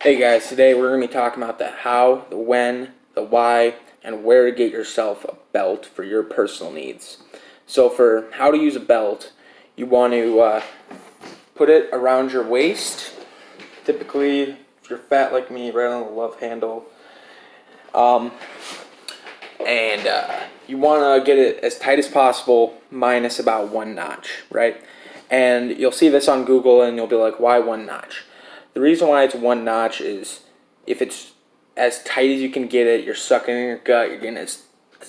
Hey guys, today we're going to be talking about the how, the when, the why, and where to get yourself a belt for your personal needs. So for how to use a belt, you want to put it around your waist, typically if you're fat like me, right on the love handle. And you want to get it as tight as possible, minus about one notch, right? And you'll see this on Google and you'll be like, why one notch? The reason why it's one notch is if it's as tight as you can get it, you're sucking in your gut, you're getting as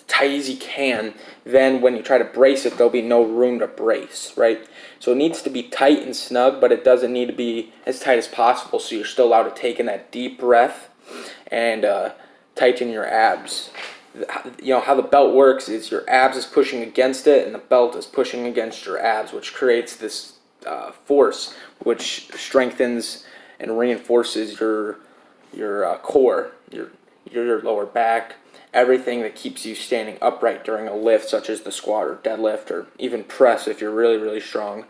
tight as you can, then when you try to brace it, there'll be no room to brace, right? So it needs to be tight and snug, but it doesn't need to be as tight as possible, so you're still allowed to take in that deep breath and tighten your abs. You know how the belt works is your abs is pushing against it and the belt is pushing against your abs, which creates this force which strengthens and reinforces your core, your lower back, everything that keeps you standing upright during a lift, such as the squat or deadlift or even press if you're really strong.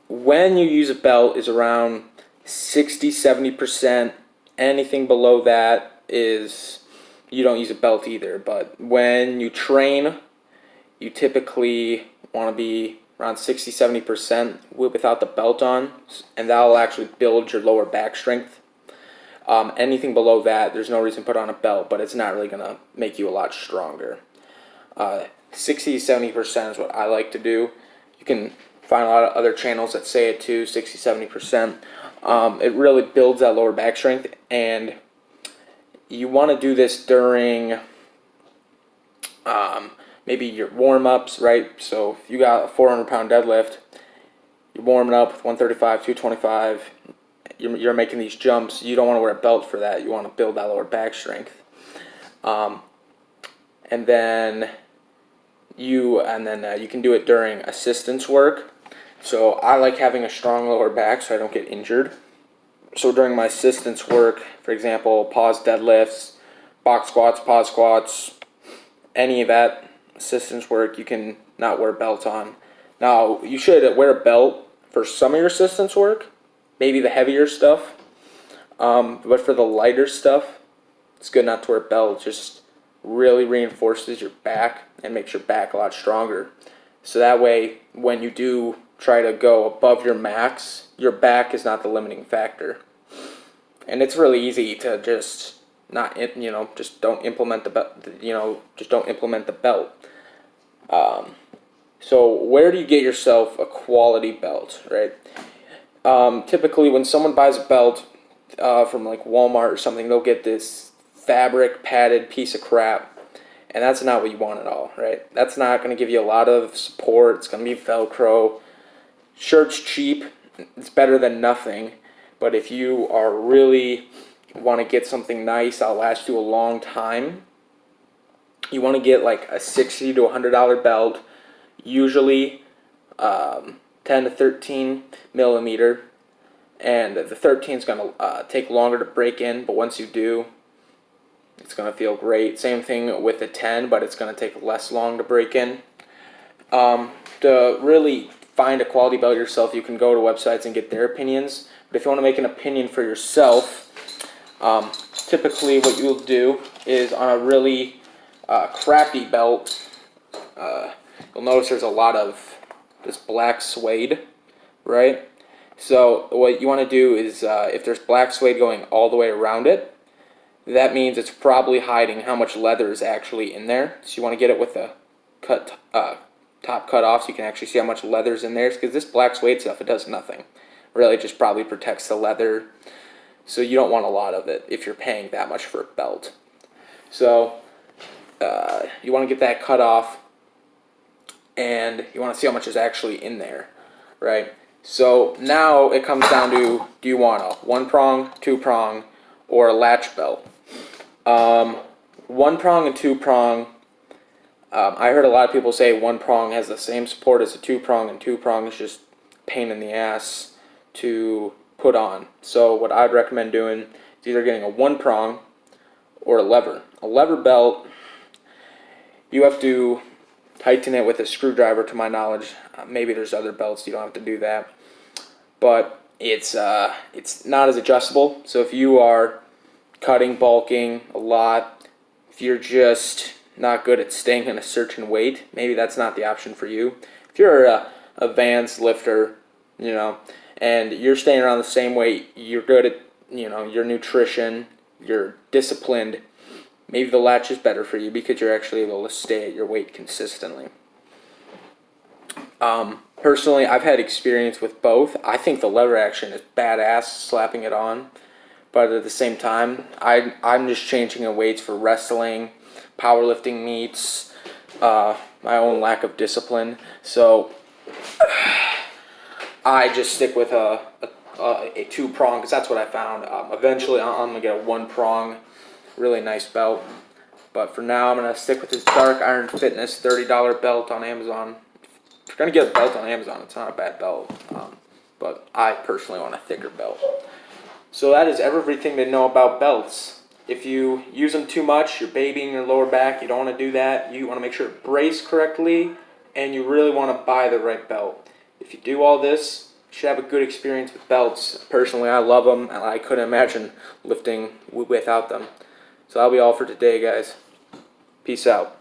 When you use a belt is around 60-70%. Anything below that is you don't use a belt either. But when you train, you typically want to be around 60-70% without the belt on, and that'll actually build your lower back strength. Anything below that, there's no reason to put on a belt, but it's not really going to make you a lot stronger. 60-70% is what I like to do. You can find a lot of other channels that say it too, 60-70%. It really builds that lower back strength, and you want to do this during maybe your warm-ups, right? So if you got a 400-pound deadlift, you're warming up with 135, 225, you're making these jumps, you don't want to wear a belt for that. You want to build that lower back strength. And then you can do it during assistance work. So I like having a strong lower back so I don't get injured. So during my assistance work, for example, pause deadlifts, box squats, pause squats, any of that assistance work, you can not wear a belt on. Now, you should wear a belt for some of your assistance work, maybe the heavier stuff. But for the lighter stuff, it's good not to wear a belt. It just really reinforces your back and makes your back a lot stronger. So that way, when you do try to go above your max, your back is not the limiting factor. And it's really easy to just not, just don't implement the belt, just don't implement the belt. So where do you get yourself a quality belt, right? Typically when someone buys a belt from like Walmart or something, they'll get this fabric padded piece of crap. And that's not what you want at all, right? That's not going to give you a lot of support. It's going to be Velcro. Sure, it's cheap. It's better than nothing. But if you are really want to get something nice that'll last you a long time, you want to get like a $60 to $100 belt, usually 10 to 13 millimeter. And the 13 is going to take longer to break in, but once you do, it's going to feel great. Same thing with the 10, but it's going to take less long to break in. To really find a quality belt yourself, you can go to websites and get their opinions. But if you want to make an opinion for yourself, typically what you'll do is on a really crappy belt, you'll notice there's a lot of this black suede, right? So what you want to do is if there's black suede going all the way around it, that means it's probably hiding how much leather is actually in there. So you want to get it with a top cut off so you can actually see how much leather's in there. Because this black suede stuff, it does nothing. Really, it just probably protects the leather. So you don't want a lot of it if you're paying that much for a belt. So you want to get that cut off, and you want to see how much is actually in there, right? So now it comes down to, do you want a 1-prong, 2-prong, or a latch belt? 1-prong and 2-prong, I heard a lot of people say 1-prong has the same support as a 2-prong, and 2-prong is just pain in the ass to put on. So what I'd recommend doing is either getting a 1-prong or a lever. A lever belt, you have to tighten it with a screwdriver, to my knowledge. Maybe there's other belts you don't have to do that. But it's not as adjustable. So if you are cutting, bulking a lot, if you're just not good at staying in a certain weight, maybe that's not the option for you. If you're a advanced lifter, and you're staying around the same weight, you're good at, your nutrition, you're disciplined, maybe the latch is better for you because you're actually able to stay at your weight consistently. Personally, I've had experience with both. I think the lever action is badass, slapping it on. But at the same time, I'm just changing the weights for wrestling, powerlifting meets, my own lack of discipline. So I just stick with a two-prong because that's what I found. Eventually, I'm going to get a one-prong, really nice belt. But for now, I'm going to stick with this Dark Iron Fitness $30 belt on Amazon. If you're going to get a belt on Amazon, it's not a bad belt. But I personally want a thicker belt. So that is everything to know about belts. If you use them too much, you're babying your lower back, you don't want to do that. You want to make sure it braces correctly, and you really want to buy the right belt. If you do all this, you should have a good experience with belts. Personally, I love them, and I couldn't imagine lifting without them. So that'll be all for today, guys. Peace out.